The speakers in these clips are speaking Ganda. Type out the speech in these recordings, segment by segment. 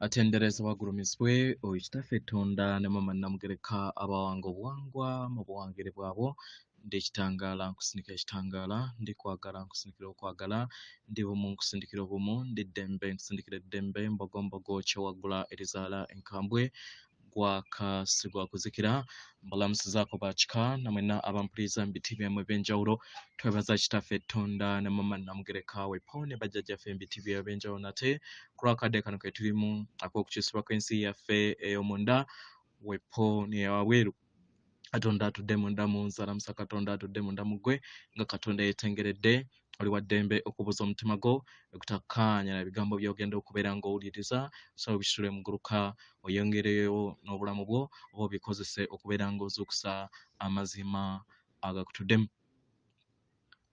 atendereza bagurumizwe oyitafetonda ne mama namugereka abawango bwangwa mu buwangire bwabo ndekitangala nkusinikira ekitangala ndi kwagala nkusinikira okwagala ndi bumu nkusindikira obumu ndi ddembe nkusindikira eddembe mbogombogo kyewagula erizaala enkambwe gwakasigwa kuzikira mbalamusizaako bakika namwena abampuliriza mu biti byemmwe ebyenjawulo twebaza kitaffe Tonda ne mama namugereka wepo ne bajjajjaffe mu biti byabwe ebyenjawulo nate ku lwakadde kano ke tulimu ak'okukyusibwa kw'ensi yaffe ey'omunda wepo n'eyawabweru Katonda atudde munda mu nzalamusa Katonda atudde munda mu ggwe nga Katonda yeetengeredde oli wa ddembe okubuza omutima gwo okutakkaanya na bigambo by'ogenda okubeera ng'owuliriza so obisitule muguluka oyongereyo n'obulamu bwo oba obikozese okubeera ng'ozuukusa amazima agakutuddemu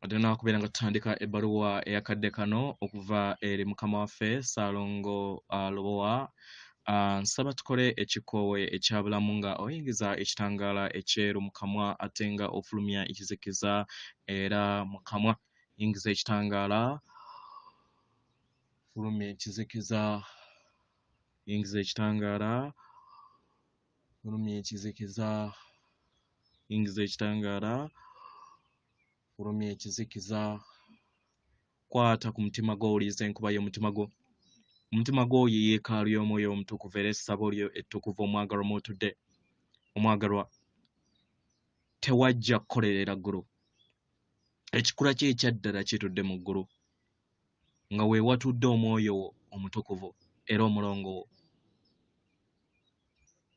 ate n'akubeera nga tutandika ebbaluwa eyakadde kano okuva eri mukama waffe Ssalongo Lubowa nsaba tukole ekikoowe ekyabulamu nga oyingiza ekitangaala ekyeru mu kamwa ate nga ofulumya ekizikiza era mu kamwa yingiza ekitangaala fulumya ekizikiza yingiza ekitangaala fulumya ekizikiza yingiza ekitangaala fulumya ekizikiza kwata ku mutima gwo owuliriza enkuba y'omutima gwo omutima gwo yeekaalu y'omwoyo omutukuvu era essabo lyo ettukuvu omwagalwa mw'otudde omwagalwa tewajja kukolerera ggulu ekikula kye ekyaddala kitudde mu ggulu nga we watudde omwoyo wo omutukuvu era omulongo wo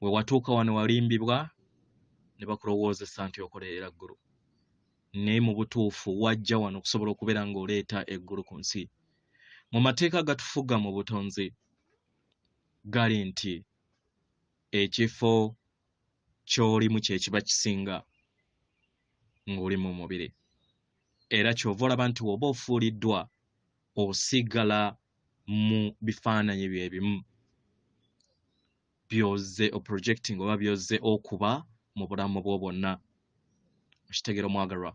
we watuuka wano walimbibwa ne bakulowoozesa nti okolerera ggulu naye mu butuufu wajja wano okusobola okubeera ng'oleeta eggulu ku nsi mu mateeka gatufuga mu butonzi gali nti ekifo ky'olimu kye kiba kisinga ng'oli mu mubiri era ky'ova olaba nti woba ofuuliddwa osigala mu bifaananyi bye bimu by'ozze oprojecting oba by'ozze okuba mu bulamu bwo bwonna okitegera omwagalwa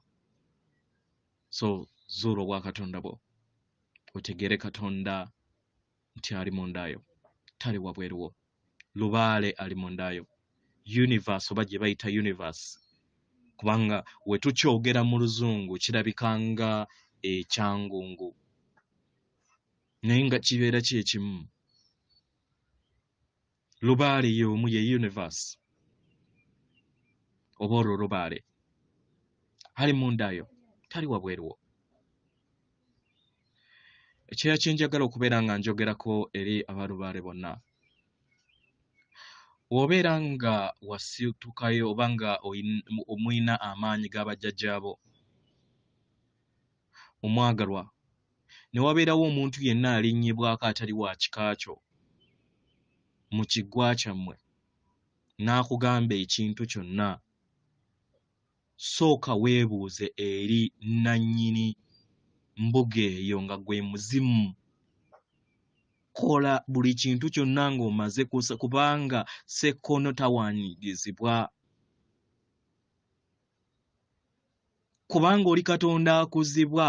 so zuula obwakatonda bwo otegere Katonda nti ali mundayo tali wabweruwo lubaale ali mundayo universe oba gye bayita universe kubanga we tukyogera mu luzungu kirabikanga ekyangungu naye nga kibeera ki ekimu lubaale y'omu ye universe oba olwo lubaale ali mundayo tali wabweruwo ekyeya kyenjagala okubeera nga njogerako eri abalubaale bonna obeera nga wasitukayo oba nga omwina amaanyi g'abajjajjaabo omwagalwa ne wabeerawo omuntu yenna alinnyibwako atali wa kika kyo mu kiggwa kyammwe n'akugamba ekintu kyonna sooka weebuuze eri nannyini mbuga eyo nga gwe muzimu kola buli kintu kyonna ng'omaze kusa kubanga sekkono tawaanyirizibwa kubanga oli Katonda akuzibwa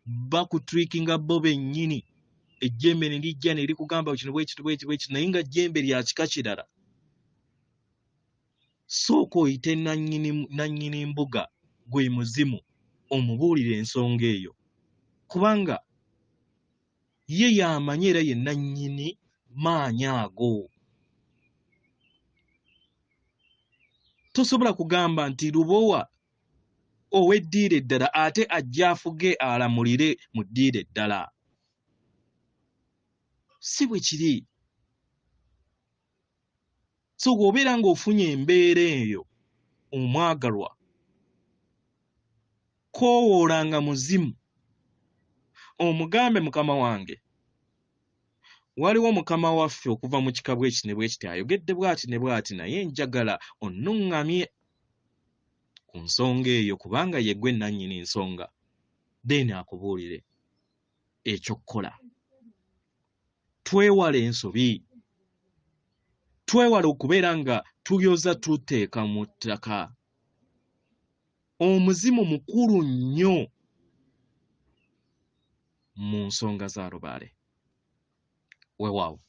bakutwikinga bo bennyini ejjembe ne lijja ne likugamba kino bwekito naye nga jjembe lya kika kirala sooka oyite nannyini mbuga gwe muzimu omubuulire ensonga eyo kubanga ye y'amanyi era ye nannyini maanyi ago tosobola kugamba nti Lubowa ow'eddiira eddala ate ajja afuge alamulire mu ddiira eddala si bwe kiri so bw'obeera ng'ofunye embeera eyo omwagalwa koowoolanga muzimu omugambe mukama wange waliwo mukama waffe okuva mu kika bw'eki ne bw'ekiti ayogedde bw'ati ne bw'ati naye njagala onnuŋŋamye ku nsonga eyo kubanga ye ggwe nannyini nsonga then akubuulire ekyokkola twewale ensobi twewale okubeera nga tuyoza tuteeka mu ttaka omuzimu mukulu nnyo mu nsonga za lubaale weewaawo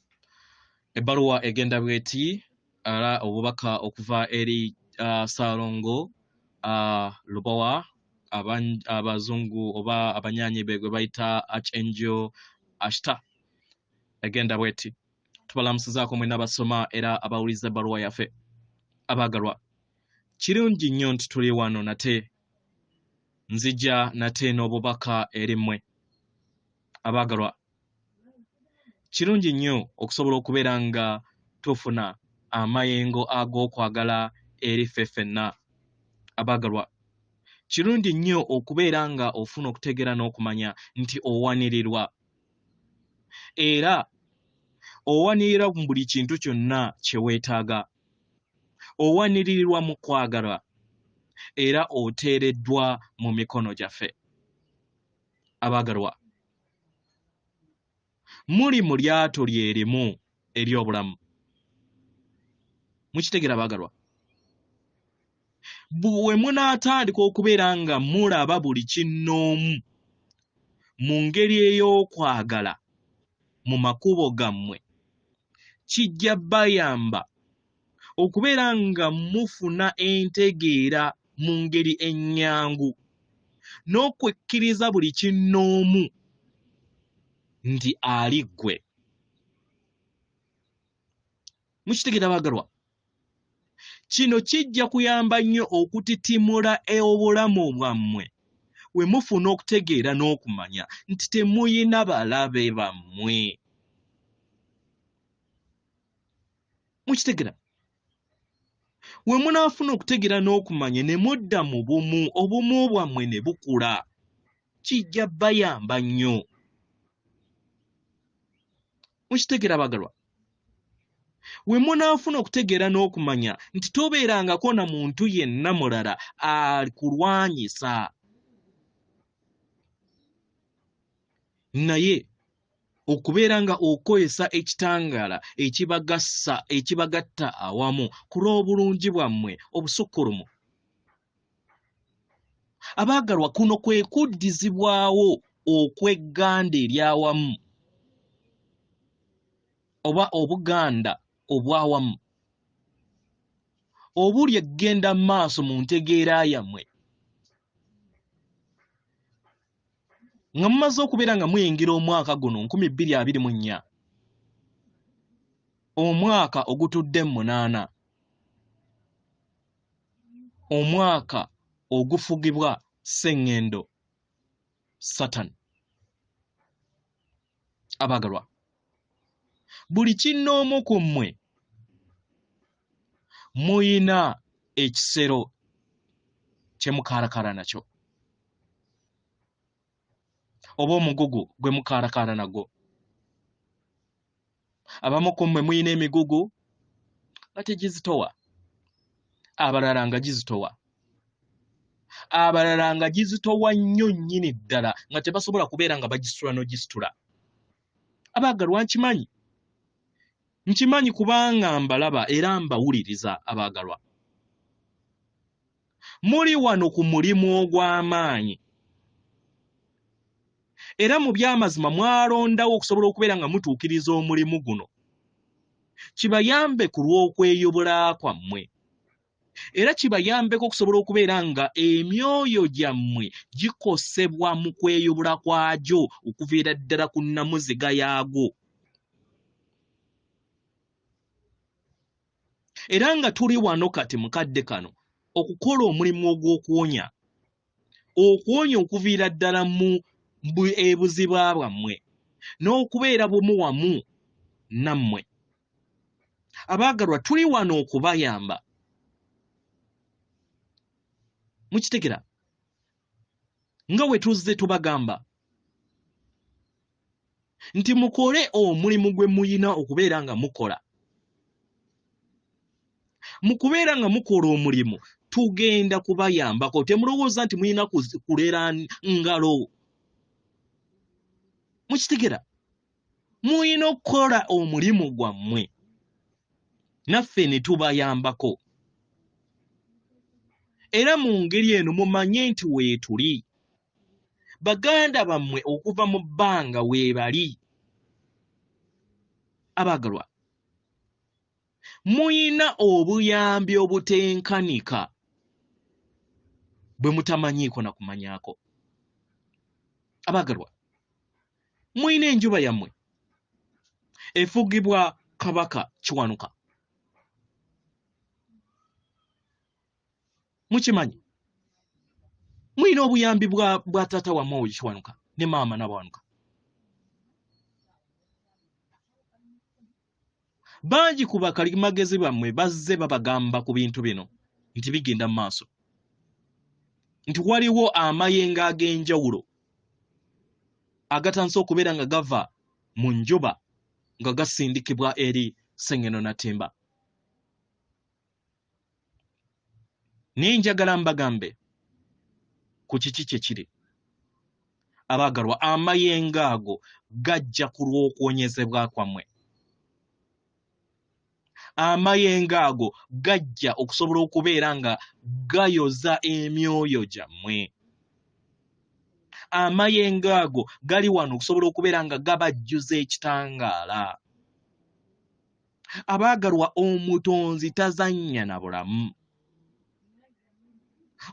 ebbaluwa egenda bweti ala obubaka okuva eri Ssalongo Lubowa abazungu oba abanyanyi begwe bayita Archangel Ashtar egenda bweti tubalamusizaako mwena abasoma era abawuliza ebbaluwa yaffe abaagalwa kirungi nnyo nti tuli wano nate nzija nate n'obubaka eri mmwe abaagalwa kirungi nnyo okusobola okubeera nga tufuna amayengo ag'okwagala eri ffe ffenna abaagalwa kirungi nnyo okubeera nga ofuna okutegeera n'okumanya nti owanirirwa era owanirira mu buli kintu kyonna kye weetaaga owanirirwa mu kwagala era oteereddwa mu mikono gyaffe abaagalwa muli mu lyato lyerimu ery'obulamu mukitegera abaagalwa bwe munaatandika okubeera nga mulaba buli kinnoomu mu ngeri ey'okwagala mu makubo gammwe kijja bayamba okubeera nga mufuna entegeera mu ngeri ennyangu n'okwekkiriza buli kinnoomu nti ali ggwe mukitegera abaagalwa kino kijja kuyamba nnyo okutitimula obulamu bwammwe we mufuna okutegeera n'okumanya nti temuyina balabe bammwe mukitegera we munaafuna okutegeera n'okumanya ne mudda mu bumu obumu bwammwe ne bukula kijja bayamba nnyo mukitegera abaagalwa we munaafuna okutegeera n'okumanya nti tobeerangako na muntu yenna mulala akulwanyisa naye okubeera nga okozesa ekitangaala ekibagatta awamu ku lw'obulungi bwammwe obusukkulumu abaagalwa kuno kwe kuddizibwawo okwegganda eryawamu oba obuganda obwawamu obuli eggenda maaso mu ntegeera yammwe nga mumaze okubeera nga muyingira omwaka guno 2024 omwaka ogutudde mu 8 omwaka ogufugibwa sseŋŋendo Satan abaagalwa buli kinnoomu ku mmwe muyina ekisero kye mukaalakaala nakyo oba omugugu gwe mukaalakaala nagwo abamu ku mmwe muyina emigugu nga tegizitowa abalala nga gizitowa abalala nga gizitowa nnyo nnyini ddala nga tebasobola kubeera nga bagisitula n'ogisitula abaagalwa nkimanyi kubanga mbalaba era mbawuliriza abaagalwa muli wano ku mulimu ogw'amaanyi era mu by'amazima mwalondawo okusobola okubeera nga mutuukiriza omulimu guno kibayambe ku lw'okweyobola kwammwe era kibayambeko okusobola okubeera nga emyoyo gyammwe gikosebwa mu kweyobola kwagyo okuviira ddala ku nnamuziga yaagwo era nga tuli wano kati mukadde kano okukola omulimu ogw'okuwonya okuviira ddala mu ebuziba bwammwe n'okubeera bumu wamu nammwe abaagalwa tuli wano okubayamba mukitegera nga we tuzze tubagamba nti mukole omulimu gwe muyina okubeera nga mukola mu kubeera nga mukola omulimu tugenda kubayambako temulowooza nti muyina kulera ngalo mukitegera muyina okukola omulimu gwammwe naffe ne tubayambako era mu ngeri eno mumanye nti weetuli baganda bammwe okuva mu bbanga weebali abaagalwa muyina obuyambi obutenkanika bwe mutamanyiiko na kumanyaako. Abaagalwa, muyina enjuba yammwe efugibwa Kabaka Kiwanuka. Mukimanyi? Muyina obuyambi bwa taata wa MAWEJJE Kiwanuka ne maama Nabawanuka. Bangi ku bakalimagezi bammwe bazze babagamba ku bintu bino nti bigenda mu maaso, nti waliwo amayengo ag'enjawulo agatanse okubeera nga gava mu njuba nga gasindikibwa eri Ssengeno Natimba. Naye njagala mbagambe ku kiki kye kiri. Abaagalwa, amayengo ago gajja ku lw'okuwonyezebwa kwammwe. Amayengo ago gajja okusobola okubeera nga gayoza emyoyo gyammwe. Amayengo ago gali wano okusobola okubeera nga gabajjuza ekitangaala. Abaagalwa, omutonzi tazannya na bulamu.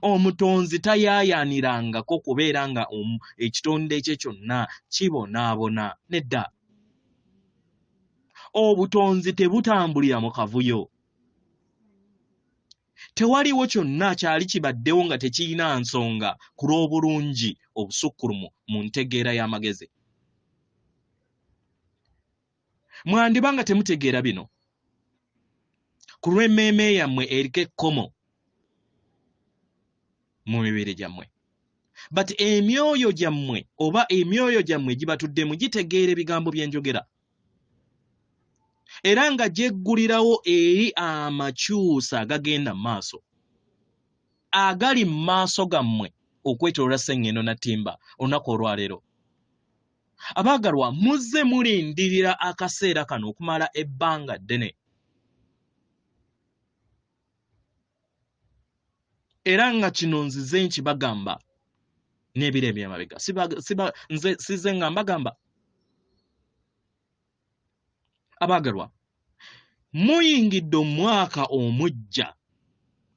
Omutonzi tayaayaanirangako kubeera nga ekitonde kye kyonna kibonaabona. Nedda. Obutonzi tebutambulira mu kavuyo. Tewaliwo kyonna kyali kibaddewo nga tekirina nsonga ku lw'obulungi obusukkulumu mu ntegeera y'amagezi. Mwandiba nga temutegeera bino ku lw'emmeeme yammwe eriko ekkomo mu mibiri gyammwe. But emyoyo gyammwe oba emyoyo gyammwe gibatuddemu gitegeera ebigambo bye njogera. Era nga gyeggulirawo eri amakyusa agagenda mu maaso, agali mu maaso gammwe okwetooloola Ssengeno Natimba olunaku olwaleero. Abaagalwa, muzze mulindirira akaseera kano okumala ebbanga ddene. Era nga kino nzize nkibagamba n'ebiro eby'emabega. Nze size nga mbagamba. Abaagalwa, muyingidde omwaka omuggya,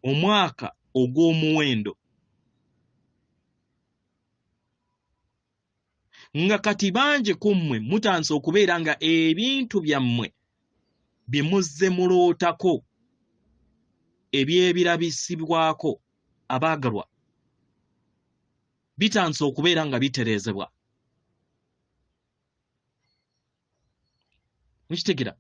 omwaka ogw'omuwendo, nga kati bangi ku mmwe mutanse okubeera nga ebintu byammwe bye muzze mulootako eby'ebirabisibwako, abaagalwa, bitanse okubeera nga bitereezebwa. Mukitegera?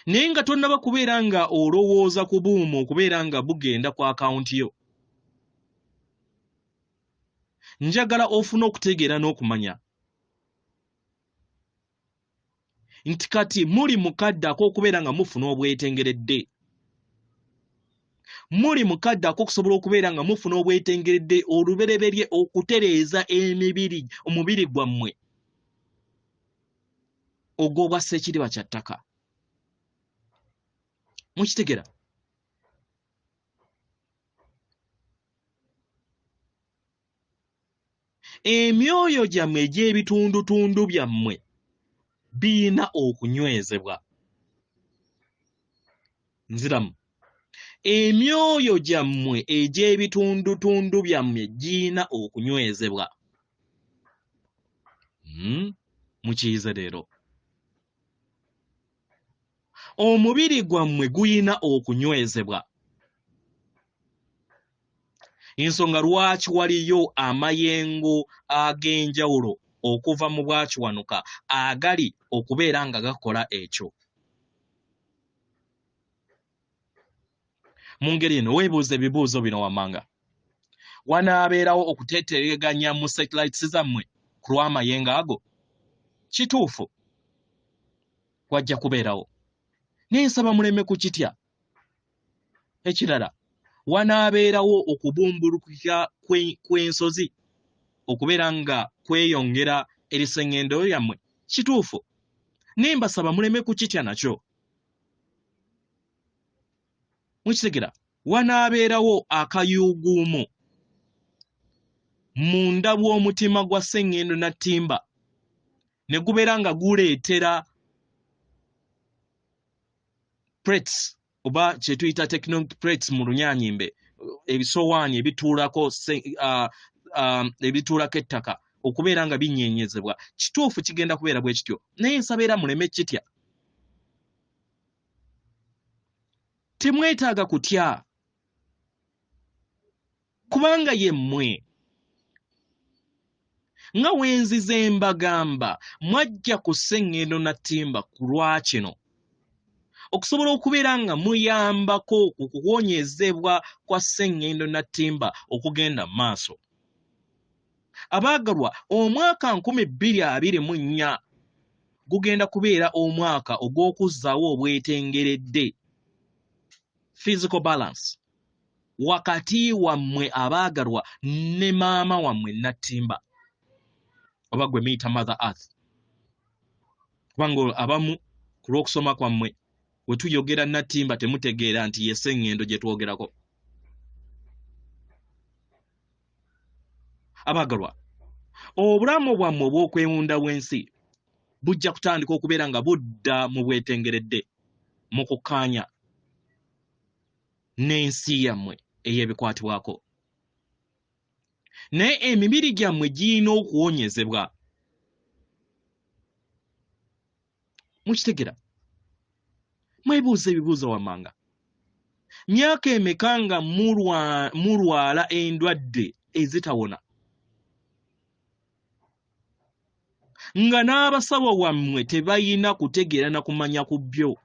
Naye nga tonnaba kubeera nga olowooza ku buuma okubeera nga bugenda ku akawunti yo. Njagala ofune okutegeera n'okumanya nti kati muli mu kadde ak'okubeera nga mufuna obwetengeredde. Muli mu kadde ak'okusobola okubeera nga mufuna obwetengeredde olubereberye okutereeza omubiri gwammwe ogw'obwa Ssekiriba kya ttaka. Mukitegera? Emyoyo gyammwe egy'ebitundutundu byammwe biina okunywezebwa. Nziramu. Emyoyo gyammwe egy'ebitundutundu byammwe giina okunywezebwa. Mukiyize leero. Omubiri gwammwe guyina okunywezebwa. Ensonga lwaki waliyo amayengo ag'enjawulo okuva mu Bwakiwanuka agali okubeera nga gakola ekyo. Mu ngeri eno weebuuza ebibuuzo bino wammanga. Wanaabeerawo okuteetereganya mu satellites zammwe ku lw'amayengo ago? Kituufu, wajja kubeerawo. Naye nsaba muleme kukitya. Ekirala, wanaabeerawo okubumbulukira kw'ensozi okubeera nga kweyongera eri Ssengendo yammwe? Kituufu, naye mbasaba muleme kukitya nakyo. Mukitegera? Wanaabeerawo akayuuguumo munda bw'omutima gwa Ssengendo Natimba ne gubeera nga guleetera plates oba kye tuyita tectonic plates mu lunyanyimbe ebisowaani ebituulako ebituulako ettaka okubeera nga binyeenyezebwa kituufu kigenda kubeera bwe kityo naye nsaba era muleme kitya temwetaaga kutya kubanga yemmwe nga wenzize mbagamba mwajja ku sseŋŋendo na ttimba ku lwakino okusobola okubeera nga muyambako ku kuwonyezebwa kwa sseŋŋendo na ttimba okugenda mu maaso. Abaagalwa, omwaka 2024 gugenda kubeera omwaka ogw'okuzzaawo obwetengeredde physical balance wakati wammwe abaagalwa ne maama wammwe nattimba oba gwe muyita mother earth. Kubanga abamu ku lw'okusoma kwammwe we tuyogera nattimba temutegeera nti ye sseŋŋendo gye twogerako. Abaagalwa, obulamu bwammwe obw'okwewunda w'ensi bujja kutandika okubeera nga budda mu bwetengeredde mu kukkaanya n'ensi yammwe ey'ebikwatibwako. Naye emibiri gyammwe girina okuwonyezebwa. Mukitegera? Mwebuuza ebibuuzo wammanga. Myaka emeka nga mulwala endwadde ezitawona? Nga n'abasawo wammwe tebayina kutegeera na kumanya ku byo.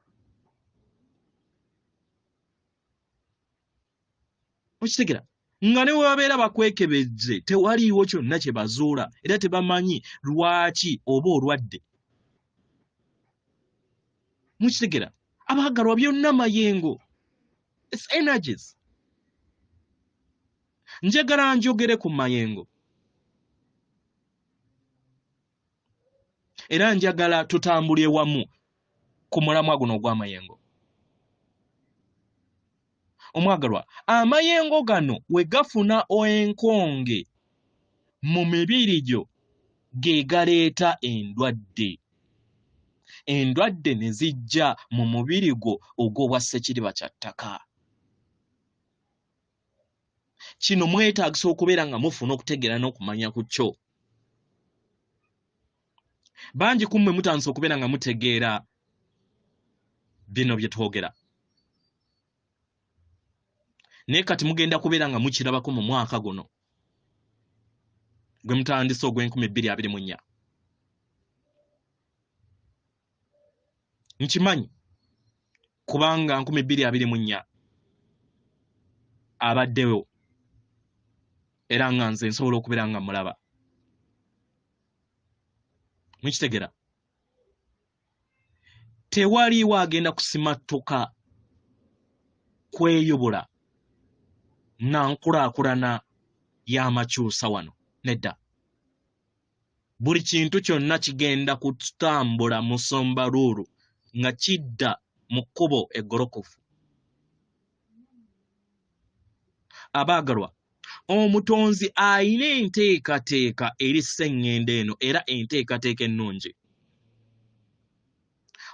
Mukitegera? Nga ne babeera bakwekebejje tewaliiwo kyonna kye bazuula era tebamanyi lwaki oba olwadde. Mukitegera? Abaagalwa, byonna mayengo. It's energies. Njagala njogere ku mayengo. Era njagala tutambulye wamu ku mulamwa guno ogw'amayengo. Omwagalwa, amayengo gano we gafuna enkonge mu mibiri gyo ge galeeta endwadde. Endwadde ne zijja mu mubiri gwo ogw'obwa ssekiriba kya ttaka. Kino mwetaagisa okubeera nga mufuna okutegeera n'okumanya ku kyo. Bangi ku mmwe mutandise okubeera nga mutegeera bino bye twogera. Naye kati mugenda kubeera nga mukirabako mu mwaka guno gwe mutandise ogw'2024. Nkimanyi kubanga 2024 abaddewo era nga nze nsobola okubeera nga mulaba. Mukitegera? Tewaliiwo agenda kusimattuka kweyobola na nkulaakulana y'amakyusa wano. Nedda. Buli kintu kyonna kigenda kutambula mu ssombaluulu nga kidda mu kkubo eggolokofu. Abaagalwa, omutonzi ayina enteekateeka eri sseŋŋendo eno era enteekateeka ennungi.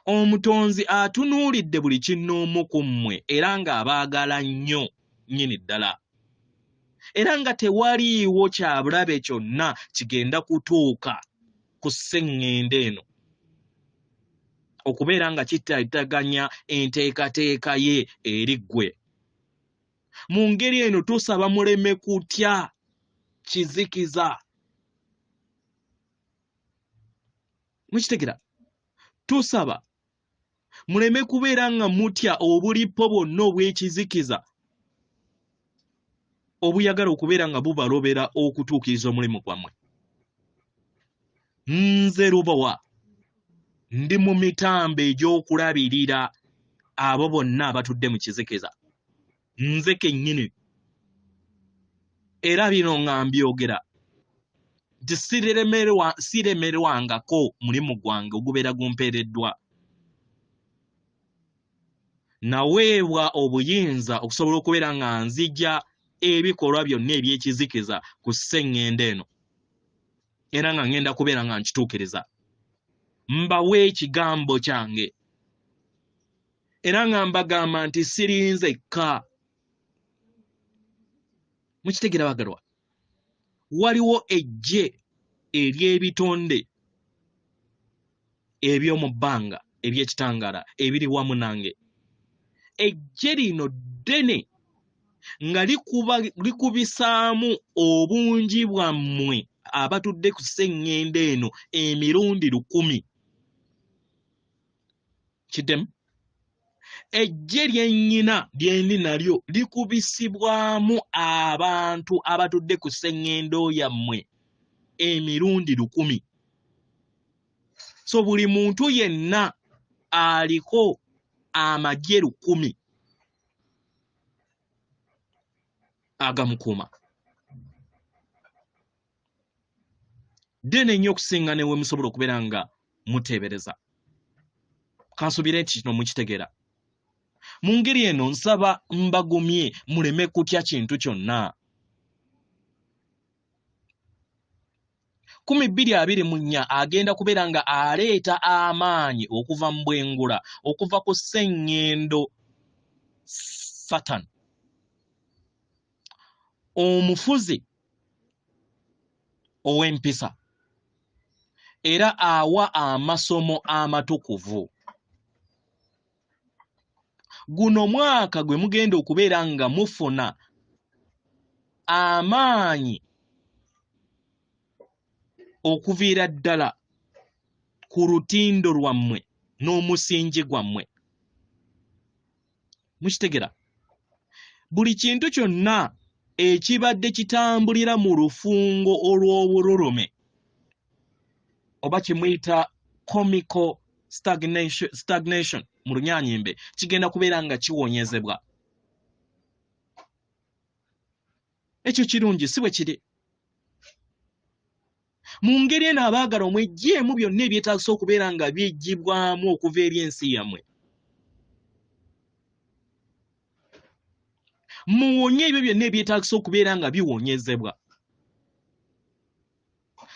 Omutonzi atunuulidde buli kinnoomu ku mmwe era ng'abaagala nnyo nnyini ddala. Era nga tewaliiwo kyabulabe kyonna kigenda kutuuka ku sseŋŋendo eno okubeera nga kitaataganya enteekateeka ye eri ggwe. Mu ngeri eno tusaba muleme kutya kizikiza. Mukitegera? Tusaba muleme kubeera nga mutya obulipo bwonna obw'ekizikiza obuyagala okubeera nga bubalobera okutuukiriza omulimu gwammwe. Nze Lubowa ndi mu mitambo egy'okulabirira abo bonna abatudde mu kizikiza. Nze kennyini. Era bino nga mbyogera nti siremerwangako mulimu gwange ogubeera gumpeereddwa. Naweebwa obuyinza okusobola okubeera nga nzija ebikolwa byonna eby'ekizikiza ku sseŋŋendo eno era nga ngenda kubeera nga nkituukiriza. mbawe ekigambo kyange era nga mbagamba nti sirinzekka. Mukitegera bagalwa, waliwo ejje ery'ebitonde eby'omu bbanga eby'ekitangaala ebiri wamu nange. Ejje lino ddene nga likubisaamu obungi bwammwe abatudde ku sseŋŋendo eno emirundi 100. Kiddemu? Ejje lyennyina lyendi nalyo likubisibwamu abantu abatudde ku sseŋŋendo yammwe emirundi 100. So buli muntu yenna aliko amagye 100 agamukuuma. Ddene nnyo okusinga ne we musobola okubeera nga muteebereza. Kansubire nti kino mukitegeera. Mu ngeri eno nsaba mbagumye muleme kutya kintu kyonna. 2024 agenda kubeera nga aleeta amaanyi okuva mu bwengula, okuva ku sseŋŋendo Satan, omufuzi ow'empisa, era awa amasomo amatukuvu. Guno mwaka gwe mugenda okubeera nga mufuna amaanyi okuviira ddala ku lutindo lwammwe n'omusingi gwammwe. Mukitegera? Buli kintu kyonna ekibadde kitambulira mu lufungo olw'obululume oba kimuyita comical stagnation mu Lunyanyimbe kigenda kubeera nga kiwonyezebwa. Ekyo kirungi si bwe kiri. Mu ngeri eno abaagala mweggyemu byonna ebyetaagisa okubeera nga biggyibwamu okuva eri ensi yammwe. Muwonye ebyo byonna ebyetaagisa okubeera nga biwonyezebwa.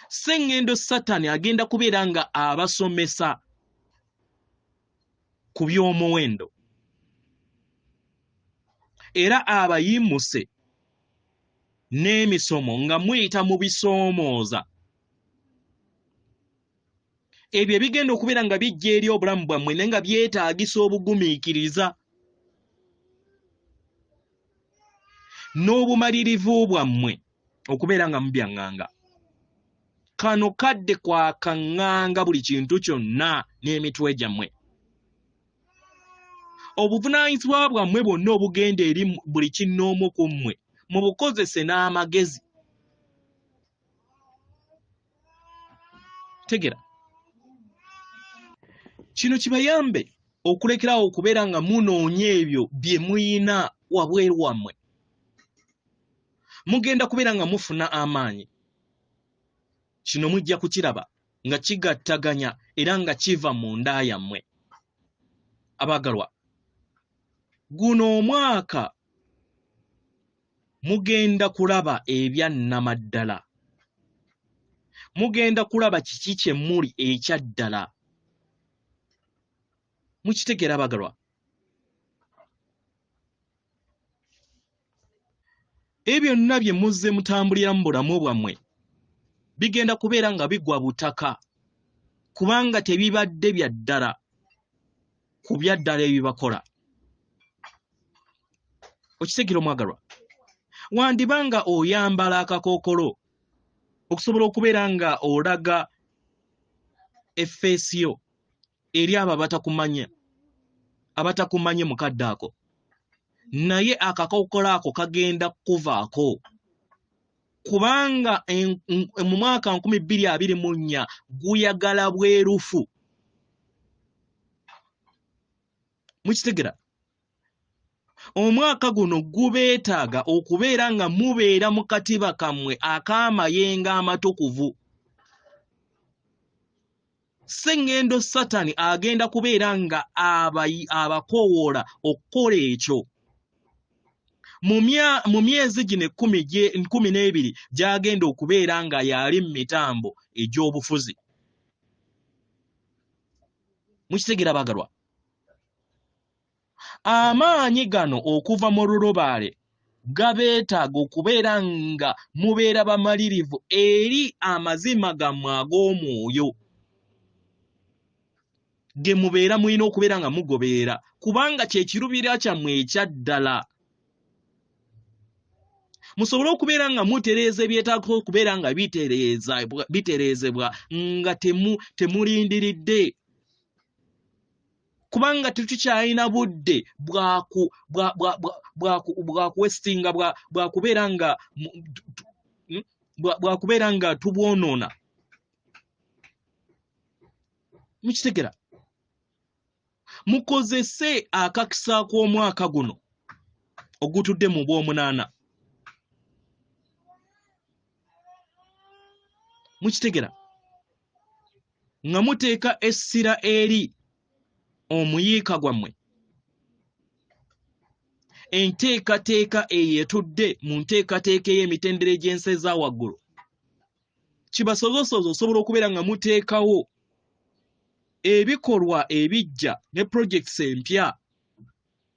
Sseŋŋendo Satani agenda kubeera nga abasomesa ku by'omuwendo era abayimuse n'emisomo nga muyita mu bisoomooza. Ebyo bigenda okubeera nga bijja eri obulamu bwammwe naye nga byetaagisa obugumiikiriza n'obumalirivu bwammwe okubeera nga mubyaŋŋanga. Kano kadde kwakaŋŋanga buli kintu kyonna n'emitwe gyammwe. Obuvunaanyizibwa bwammwe bwonna obugenda eri buli kinnoomu ku mmwe mubukozese n'amagezi. Tegera. Kino kibayambe okulekerawo okubeera nga munoonya ebyo bye muyina wabweru wammwe. Mugenda kubeera nga mufuna amaanyi. Kino mujja kukiraba nga kigattaganya era nga kiva mu nda yammwe. Abaagalwa, guno omwaka mugenda kulaba ebyannamaddala. Mugenda kulaba kiki kye muli ekyaddala. Mukitegera abaagalwa? Ebyo byonna bye muzze mutambulira mu bulamu bwammwe bigenda kubeera nga bigwa butaka kubanga tebibadde bya ddala ku bya ddala ebibakola. Okitegera omwagalwa? Wandibanga oyambala akakookolo okusobola okubeera nga olaga effeesiyo eri abo abatakumanye mukadde ako, naye akakookolo ako kagenda kuvaako kubanga mu mwaka 2024 guyagala bwerufu. Mukitegera? Omwaka guno gubeetaaga okubeera nga mubeera mu katiba kammwe ak'amayengo amatukuvu. Sseŋŋendo Satani agenda kubeera nga abakoowoola okukola ekyo. Mu myezi gino 12 gy'agenda okubeera nga yali mu mitambo egy'obufuzi. Mukitegeera bagalwa. Amaanyi gano okuva mu lulubaale gabeetaaga okubeera nga mubeera bamalirivu eri amazima gammwe ag'omwoyo ge mubeera mulina okubeera nga mugoberera, kubanga kye kirubira kyammwe ekyaddala. Musobole okubeera nga mutereeza ebyetaaga okubeera nga bitereezebwa nga temulindiridde, kubanga tetukyalina budde bwakubeera nga tubwonoona. Mukitegera? Mukozese akakisa k'omwaka guno ogutudde mu bw'omunaana. Mukitegera? Nga muteeka essira eri omuyiika gwammwe, enteekateeka eyetudde mu nteekateeka ey'emitendera egy'ensi eza waggulu. Kibasobosoza osobola okubeera nga muteekawo ebikolwa ebijja ne projects empya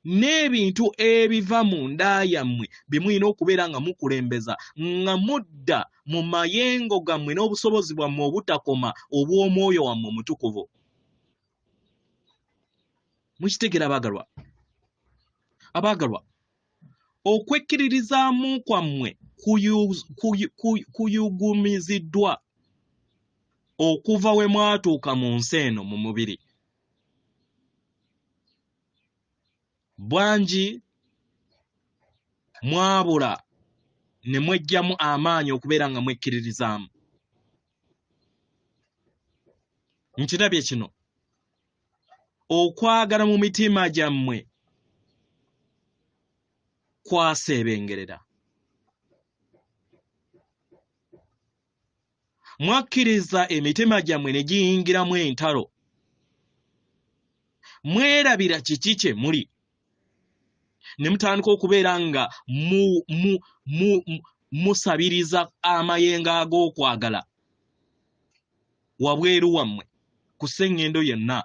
n'ebintu ebiva mu nda yammwe bye mulina okubeera nga mukulembeza, nga mudda mu mayengo gammwe n'obusobozi bwammwe obutakoma obw'omwoyo wammwe omutukuvu. Mukitegera abaagalwa? Abaagalwa, okwekkiririzaamu kwammwe kuyugumiziddwa okuva we mwatuuka mu nsi eno mu mubiri. Bwangi mwabula ne mwejjamu amaanyi okubeera nga mwekkiririzaamu. Nkirabye kino, okwagala mu mitima gyammwe kwaseebengerera. Mwakkiriza emitima gyammwe ne giyingiramu entalo. Mwerabira kiki kye muli, ne mutandika okubeera nga musabiriza amayengo ag'okwagala wabweru wammwe ku sseŋŋendo yonna.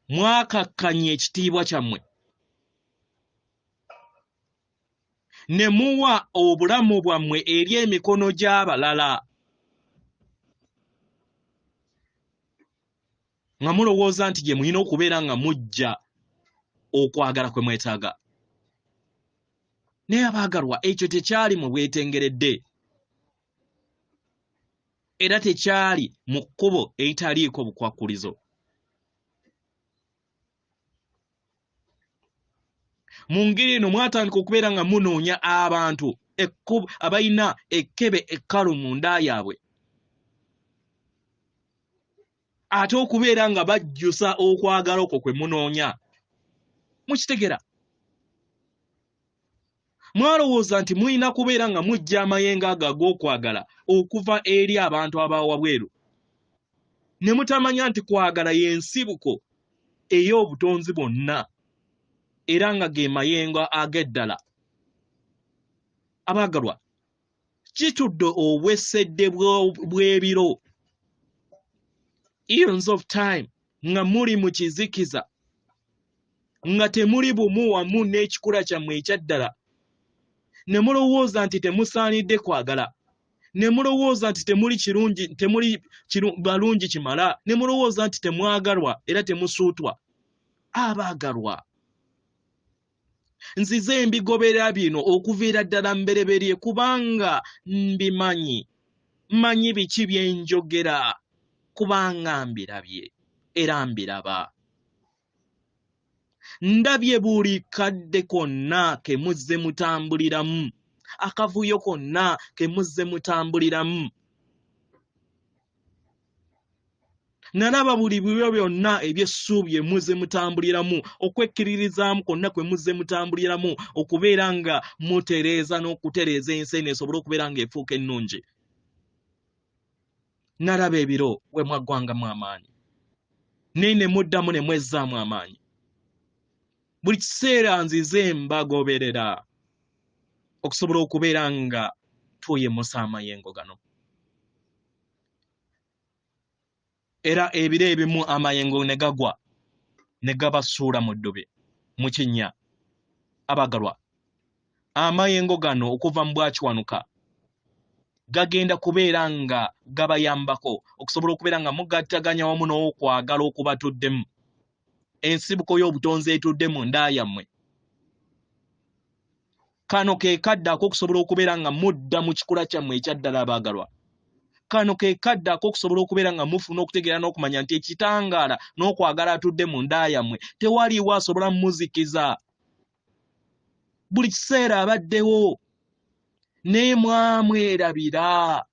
Mwakakkanya ekitiibwa kyammwe ne muwa obulamu bwammwe eri emikono gy'abalala, nga mulowooza nti gye mulina okubeera nga mujja okwagala kwe mwetaaga. Naye abaagalwa, ekyo tekyali mu bwetengeredde, era tekyali mu kkubo eritaliiko bukwakkulizo. Mu ngeri eno mwatandika okubeera nga munoonya abantu abalina ekkebe ekkalu mu nda yaabwe, ate okubeera nga bajjusa okwagala okwo kwe munoonya. Mukitegera? Mwalowooza nti mulina kubeera nga mujja amayengo ago ag'okwagala okuva eri abantu abawabweru, ne mutamanya nti kwagala y'ensibuko ey'obutonzi bwonna, era nga ge mayengo ag'eddala. Abaagalwa, kitudde obwesedde bw'ebiro, eons of time, nga muli mu kizikiza, nga temuli bumu wamu n'ekikula kyammwe ekyaddala, ne mulowooza nti temusaanidde kwagala, ne mulowooza nti temuli balungi kimala, ne mulowooza nti temwagalwa era temusuutwa. Abaagalwa, nzize mbigobera bino okuviira ddala mbereberye, kubanga mmanyi biki bye njogera, kubanga mbirabye era mbiraba. Ndabye buli kadde konna ke muzze mutambuliramu, akavuyo konna ke muzze mutambuliramu. Nalaba buli bibyo byonna eby'essuubi bye muzze mutambuliramu, okwekkiririzaamu kwonna kwe muzze mutambuliramu, okubeera nga mutereeza n'okutereeza ensi eno esobole okubeera nga efuuka ennungi. Nalaba ebiro we mwaggwangamu amaanyi, naye ne muddamu ne mwezzaamu amaanyi. Buli kiseera nzize mbagoberera okusobola okubeera nga tweyimusa amayengo gano. era ebire ebimu amayengo ne gagwa ne gabasuula mu ddobe mu kinnya. Abagalwa, amayengo gano okuva mu bwakiwanuka gagenda kubeera nga gabayambako okusobola okubeera nga mugattaganya wamu n'okwagala okubatuddemu. Ensibuko y'obutonzi etudde mu nda yammwe. Kano ke kaddako okusobola okubeera nga mudda mu kikula kyammwe ekyaddala abaagalwa. Kano ke kaddako okusobola okubeera nga mufuna okutegeera n'okumanya nti ekitangaala n'okwagala atudde mu nda yammwe tewaliiwo asobola muzikiza. Buli kiseera abaddewo naye mwamwerabira.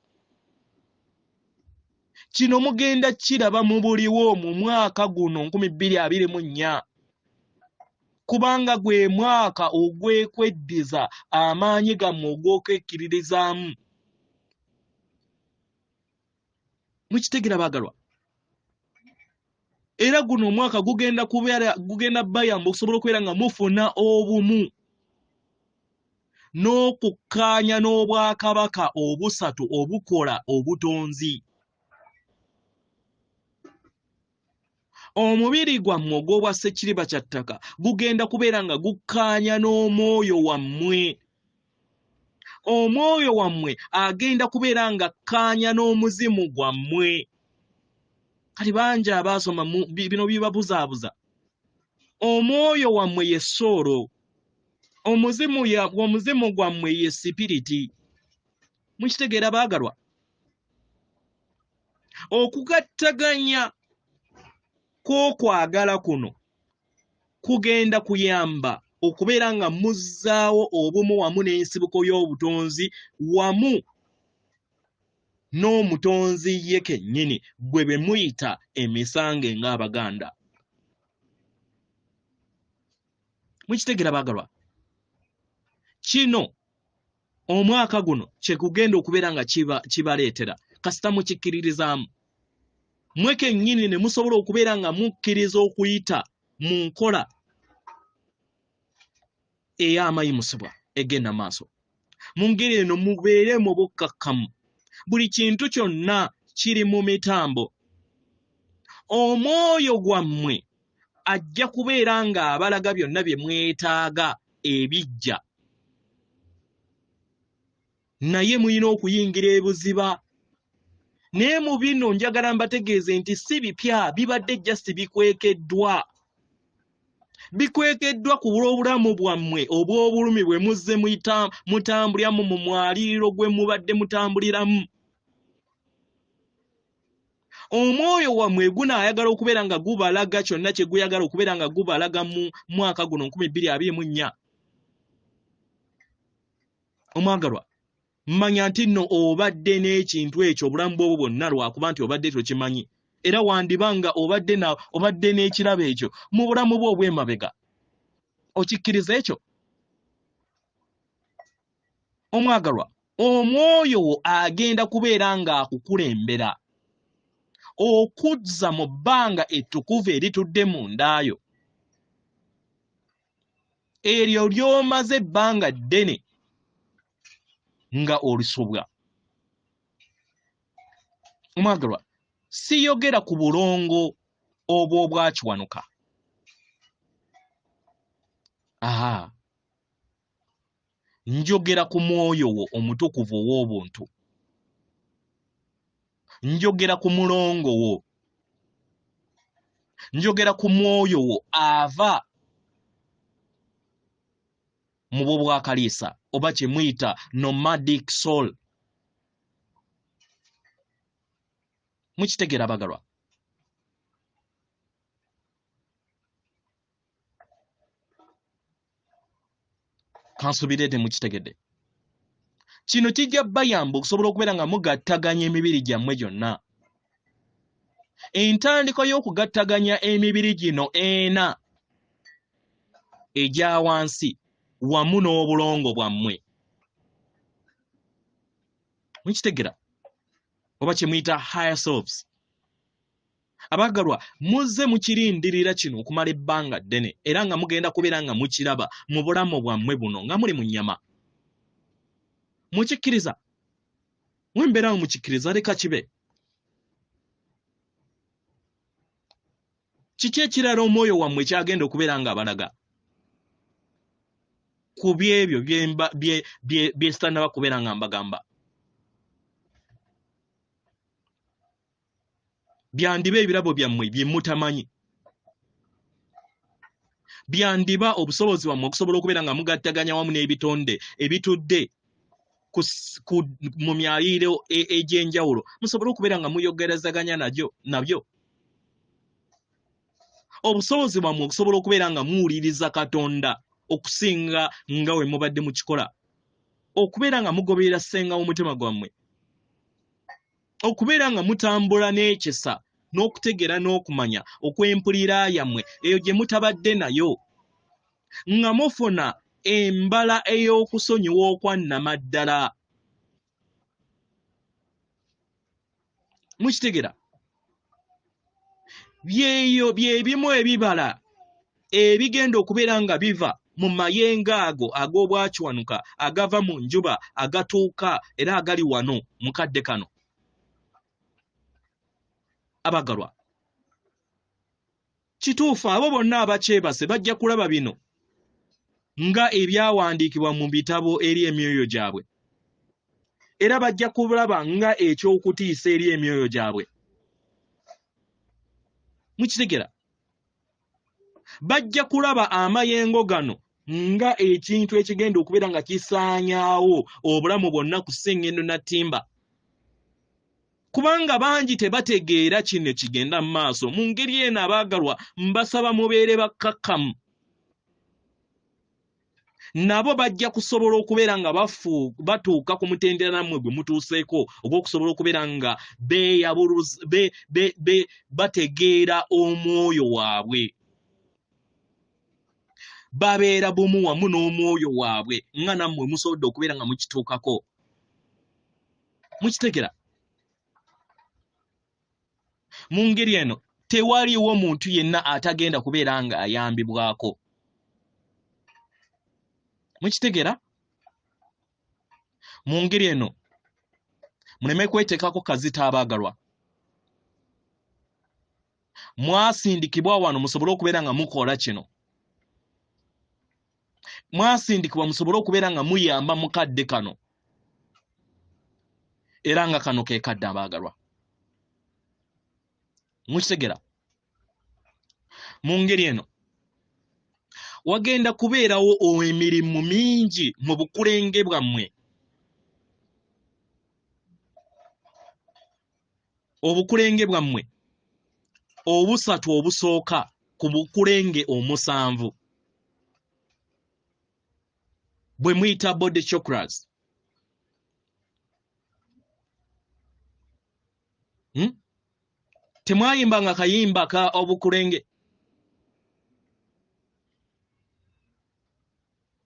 Kino mugenda kiraba mu buliwo mu mwaka guno 2024, kubanga gwe mwaka ogwekweddiza amaanyi gammwe ogw'okwekkiririzaamu. Mukitegeera baagalwa? Era guno omwaka gugenda bayamba okusobola okubeera nga mufuna obumu n'okukkaanya n'obwakabaka obusatu obukola obutonzi. Omubiri gwammwe ogw'obwa Ssekiriba kya ttaka gugenda kubeera nga gukkaanya n'omwoyo wammwe. Omwoyo wammwe agenda kubeera nga kkaanya n'omuzimu gwammwe. Kati bangi abaasoma bino bibabuzaabuza. Omwoyo wammwe ye soolo, omuzimu gwammwe ye sipiriti. Mukitegeera baagalwa? Okugattaganya kw'okwagala kuno kugenda kuyamba okubeera nga muzzaawo obumu wamu n'ensibuko y'obutonzi wamu n'omutonzi ye kennyini gwe be muyita emisange ng'Abaganda. Mukitegeera baagalwa? Kino omwaka guno kye kugenda okubeera nga kibaleetera kasita mukikkiririzaamu. Mwe kennyini ne musobola okubeera nga mukkiriza okuyita mu nkola ey'amayimusibwa egenda maaso. Mu ngeri eno mubeere mu bukkakkamu. Buli kintu kyonna kiri mu mitambo. Omwoyo gwammwe ajja kubeera nga abalaga byonna bye mwetaaga ebijja. Naye muyina okuyingira ebuziba. Naye mu bino njagala mbategeeze nti si bipya, bibadde just bikwekeddwa. Bikwekeddwa ku lw'obulamu bwammwe obw'obulumi bwe muzze mutambuliramu mu mwaliriro gwe mubadde mutambuliramu. Omwoyo wammwe gunaayagala okubeera nga gubalaga kyonna kye guyagala okubeera nga gubalaga mu mwaka guno 2024. Omwagalwa, mmanya nti nno obadde n'ekintu ekyo obulamu bw'obwo bwonna lwakuba nti obadde tokimanyi. Era wandibanga obadde n'ekirabo ekyo mu bulamu bwo obw'emabega. Okikkiriza ekyo? Omwagalwa, omwoyo wo agenda kubeera nga akukulembera okuzza mu bbanga ettukuvu eritudde mu ndaayo. Eryo ly'omaze ebbanga ddene nga olisubwa. Omwagalwa, siyogera ku bulongo obw'obwakiwanuka. Njogera ku mwoyo wo omutukuvu ow'obuntu. Njogera ku mulongo wo. Njogera ku mwoyo wo ava mu bw'obwakaliisa oba kye muyita nomadic soul. Mukitegeera bagalwa? Kansuubirire mukitegedde. Kino kijja bayamba okusobola okubeera nga mugattaganya emibiri gyammwe gyonna. Entandikwa y'okugattaganya emibiri gino ena egya wansi wamu n'obulongo bwammwe. Mukitegeera? Oba kye muyita higher selves. Abagalwa, muzze mukirindirira kino okumala ebbanga ddene era nga mugenda kubeera nga mukiraba mu bulamu bwammwe buno nga muli mu nnyama. Mukikkiriza? Mwembeera mukikkiriza leka kibe. kiki ekirala omwoyo wammwe kyagenda okubeera nga abalaga ku byebyo byesitanaba kubeera nga mbagamba? Byandiba ebirabo byammwe bye mutamanyi, byandiba obusobozi bwammwe okusobola okubeera nga mugattaganya wamu n'ebitonde ebitudde mu myaliro egy'enjawulo, musobole okubeera nga muyogerezaganya nabyo. Obusobozi bwammwe okusobola okubeera nga muwuliriza Katonda okusinga nga we mubadde mukikola, okubeera nga mugoberera ssenga w'omutima gwammwe, okubeera nga mutambula n'ekisa n'okutegeera n'okumanya okw'empulira yammwe eyo gye mutabadde nayo, nga mufuna embala ey'okusonyiwa okwannamaddala. Mukitegera? Byeyo byebimu ebibala ebigenda okubeera nga biva mu mayengo ago ag'obwakiwanuka agava mu njuba agatuuka era agali wano mu kadde kano. Abagalwa, kituufu abo bonna abakyebase bajja kulaba bino nga ebyawandiikibwa mu bitabo eri emyoyo gyabwe, era bajja kulaba nga eky'okutiisa eri emyoyo gyabwe. Mukitegera? Bajja kulaba amayengo gano nga ekintu ekigenda okubeera nga kisaanyaawo obulamu bwonna ku ssengendo na ttimba, kubanga bangi tebategeera kino kigenda mu maaso. Mu ngeri eno abaagalwa, mbasaba mubeere bakkakkamu. Nabo bajja kusobola okubeera nga batuuka ku mutendera nammwe gwe mutuuseeko ogw'okusobola okubeera nga bategeera omwoyo waabwe, babeera bumu wamu n'omwoyo waabwe nga nammwe musobodde okubeera nga mukituukako. Mukitegera? Mu ngeri eno tewaliiwo muntu yenna atagenda kubeera nga ayambibwako. Mukitegera? Mu ngeri eno muleme kweteekako kazita abaagalwa. Mwasindikibwa wano musobole okubeera nga mukola kino. Mwasindikibwa musobole okubeera nga muyamba mu kadde kano, era nga kano ke kadde abaagalwa. Mukitegera? Mu ngeri eno wagenda kubeerawo emirimu mingi mu bukulenge bwammwe. Obukulenge bwammwe obusatu obusooka ku bukulenge omusanvu bwe muyita body chakras. Temwayimbanga kayimba ka obukulenge?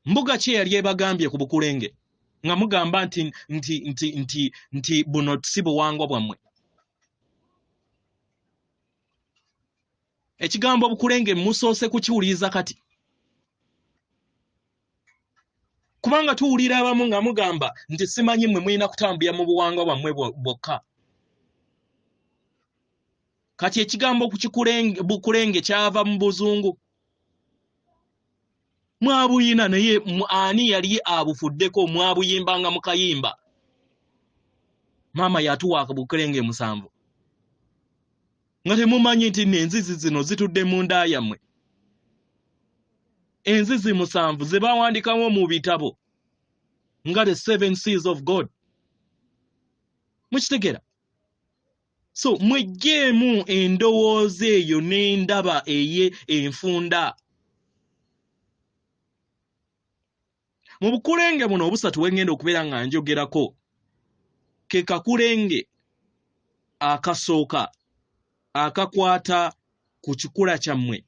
Mbuga ki yali ebagambye ku bukulenge nga mugamba nti buno si buwangwa bwammwe? Ekigambo obukulenge musoose kukiwuliriza kati, kubanga tuwulira abamu nga mugamba nti simanyi mmwe mulina kutambulira mu buwangwa bwammwe bwokka. Kati ekigambo bukulenge kyava mu buzungu. Mwabuyina naye ani yali abufuddeko? Mwabuyimbanga mu kayimba. Maama yatuwa bukulenge musanvu nga temumanyi nti enzizi zino zitudde mu nda yammwe. Enzizi musanvu ze baawandikawo mu bitabo nga the 7 seals of God. Mukitegera? So mwejjeemu endowooza eyo n'endaba enfunda. Mu bukulenge buno obusatu wengenda okubeera nga njogerako, ke kakulenge akasooka akakwata ku kikula kyammwe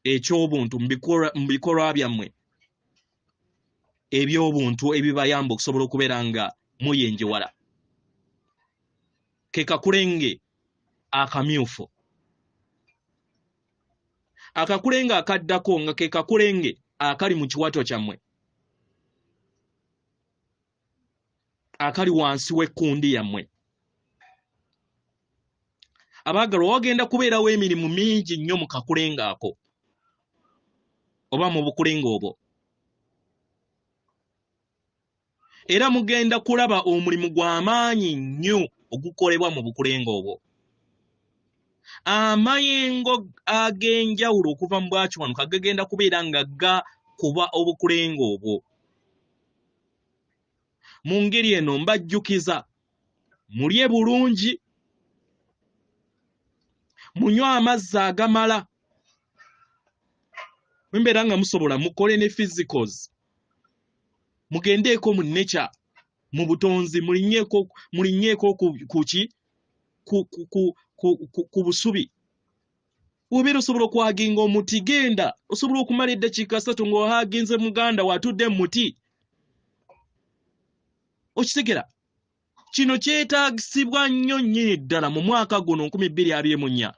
eky'obuntu mu bikolwa byammwe eby'obuntu ebibayamba okusobola okubeera nga muyenjewala. Ke kakulenge akamyufu. Akakulenge akaddako nga ke kakulenge akali mu kiwato kyammwe, akali wansi w'ekkundi yammwe. Abaagalwa wagenda kubeerawo emirimu mingi nnyo mu kakulenga ako oba mu bukulenga obwo. Era mugenda kulaba omulimu gw'amaanyi nnyo ogukolebwa mu bukulenga obwo. Amayengo ag'enjawulo okuva mu bwakiwanuka gagenda kubeera nga gakuba obukulenga obwo. Mu ngeri eno mbajjukiza mulye bulungi, munywe amazzi agamala, mbeera nga musobola mukole ne physicals, mugendeeko mu nature, mu butonzi, mulinyeeko ku busubi. Obeera osobola okwaginga omuti, genda osobola okumala eddakiika 3 ng'ohaginze muganda watudde mu muti. Okitegera? Kino kyetaagisibwa nnyo nnyini ddala mu mwaka guno 2024.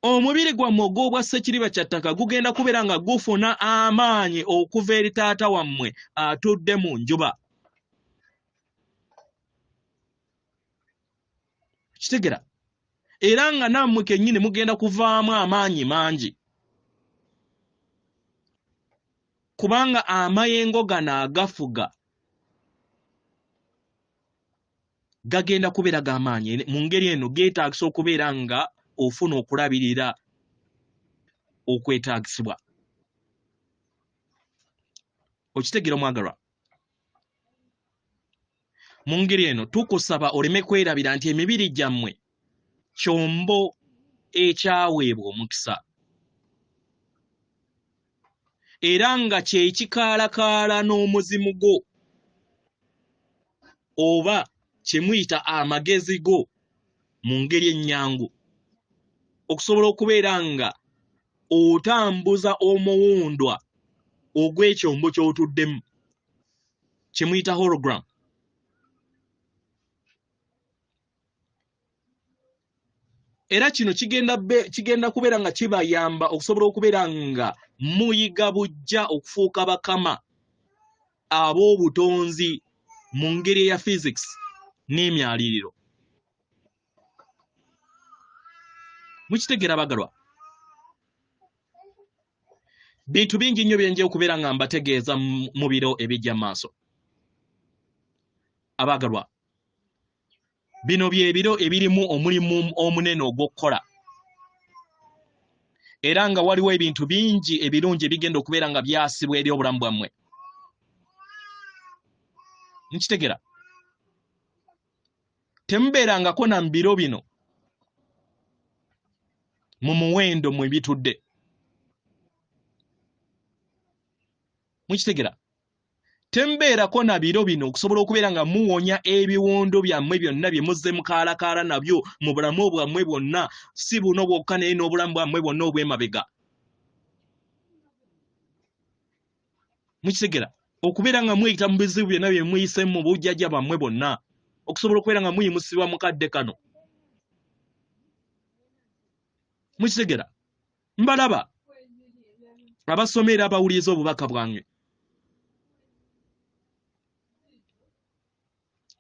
Omubiri gwammwe ogw'obwa ssekiriba kya ttaka gugenda kubeera nga gufuna amaanyi okuva eri taata wammwe atudde mu njuba. Kitegera? Era nga nammwe kennyini mugenda kuvaamu amaanyi mangi. Kubanga amayengo gano agafuga gagenda kubeera g'amaanyi. Mu ngeri eno geetaagisa okubeera nga ofuna okulabirira okwetaagisibwa. Okitegera omwagalwa? Mu ngeri eno tukusaba oleme kwerabira nti emibiri gyammwe kyombo ekyaweebwa omukisa, era nga kye kikaalakaala n'omuzimu gwo oba kye muyita amagezi go mu ngeri ennyangu, okusobola okubeera nga otambuza omuwundwa ogw'ekyombo ky'otuddemu, kye muyita hologram. Era kino kigenda kubeera nga kibayamba okusobola okubeera nga muyiga bujja okufuuka bakama ab'obutonzi mu ngeri ya physics n'emyaliriro. Mukitegera bagalwa? Bintu bingi nnyo byenje okubeera nga mbategeeza mu biro ebijja maaso. Abagalwa, bino bye biro ebirimu omulimu omunene ogw'okukola. Era nga waliwo ebintu bingi ebirungi ebigenda okubeera nga byasibwa eri obulamu bwammwe. Mukitegera? Temubeerangako na mbiro bino mu muwendo mwe bitudde. Mukitegera? Tembeerako na biro bino okusobola okubeera nga muwonya ebiwondo byammwe byonna bye muzze mukaalakaala nabyo mu bulamu bwammwe bwonna, si buno bwokka naye n'obulamu bwammwe bwonna obw'emabega. Mukitegera? Okubeera nga mweyita mu bizibu byonna bye muyisemu mu bujjajja bwammwe bwonna, okusobola okubeera nga muyimusibwa mu kadde kano. Mukitegera? Mbalaba abasomera abawuliriza obubaka bwange.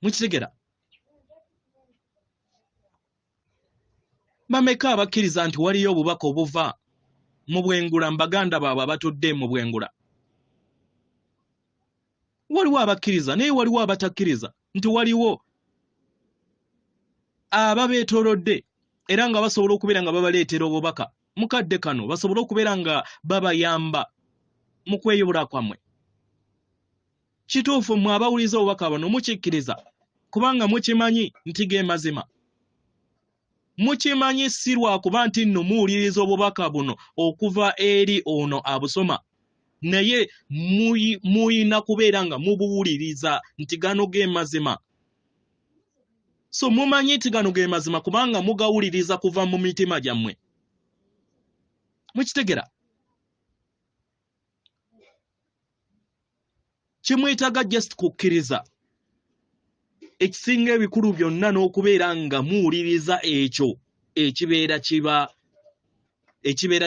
Mukitegera? Bameka abakkiriza nti waliyo obubaka obuva mu bwengula mu baganda baabwe abatudde mu bwengula? Waliwo abakkiriza naye waliwo abatakkiriza nti waliwo ababeetoolodde era nga basobola okubeera nga babaleetera obubaka mu kadde kano, basobola okubeera nga babayamba mu kweyobola kwammwe. Kituufu mmwe abawuliza obubaka bano mukikkiriza kubanga mukimanyi nti ge mazima. Mukimanyi si lwakuba nti nno muwuliriza obubaka buno okuva eri ono abusoma, naye muyina kubeera nga mubuwuliriza nti gano ge mazima. So mumanyi nti gano ge mazima kubanga mugawuliriza kuva mu mitima gyammwe. Mukitegera? Kimwetaaga just kukkiriza ekisinga ebikulu byonna n'okubeera nga muwuliriza ekyo ekibeera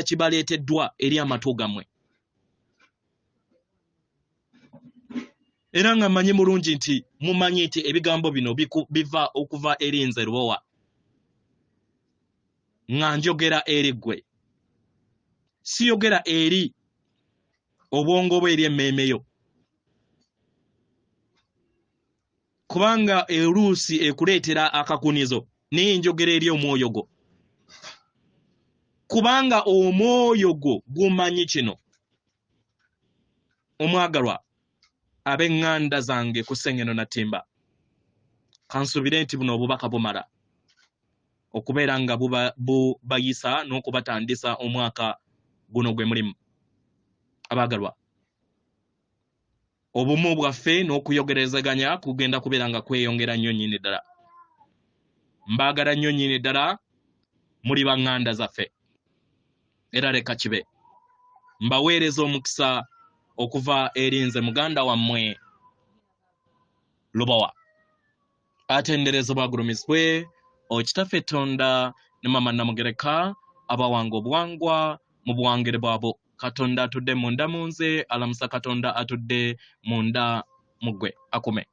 kibaleeteddwa eri amatu gammwe. era nga mmanyi mulungi nti mumanyi nti ebigambo bino biva okuva eri nze Lubowa nga njogera eri ggwe, siyogera eri obwongo bwe eri emmeeme yo, kubanga eruusi ekuleetera akakunizo naye njogera eri omwoyo gwo, kubanga omwoyo gwo gumanyi kino. Omwagalwa ab'eŋŋanda zange ku Ssengeno Natimba, kansubire nti buno obubaka bumala okubeera nga bubayisa n'okubatandisa omwaka guno gwe mulimu. Abaagalwa, obumu bwaffe n'okuyogerezaganya kugenda kubeera nga kweyongera nnyo nnyini ddala. Mbaagala nnyo nnyini ddala, muli baŋŋanda zaffe, era leka kibe. Mbaweereza omukisa okuva eri nze muganda wammwe Lubowa. Atenderezebwa agulumizibwe Okitaffe Tonda ne Mama Namugereka abawanga obuwangwa mu buwangire bwabo. Katonda atudde munda mu nze, alamusa Katonda atudde munda mu ggwe. Akume.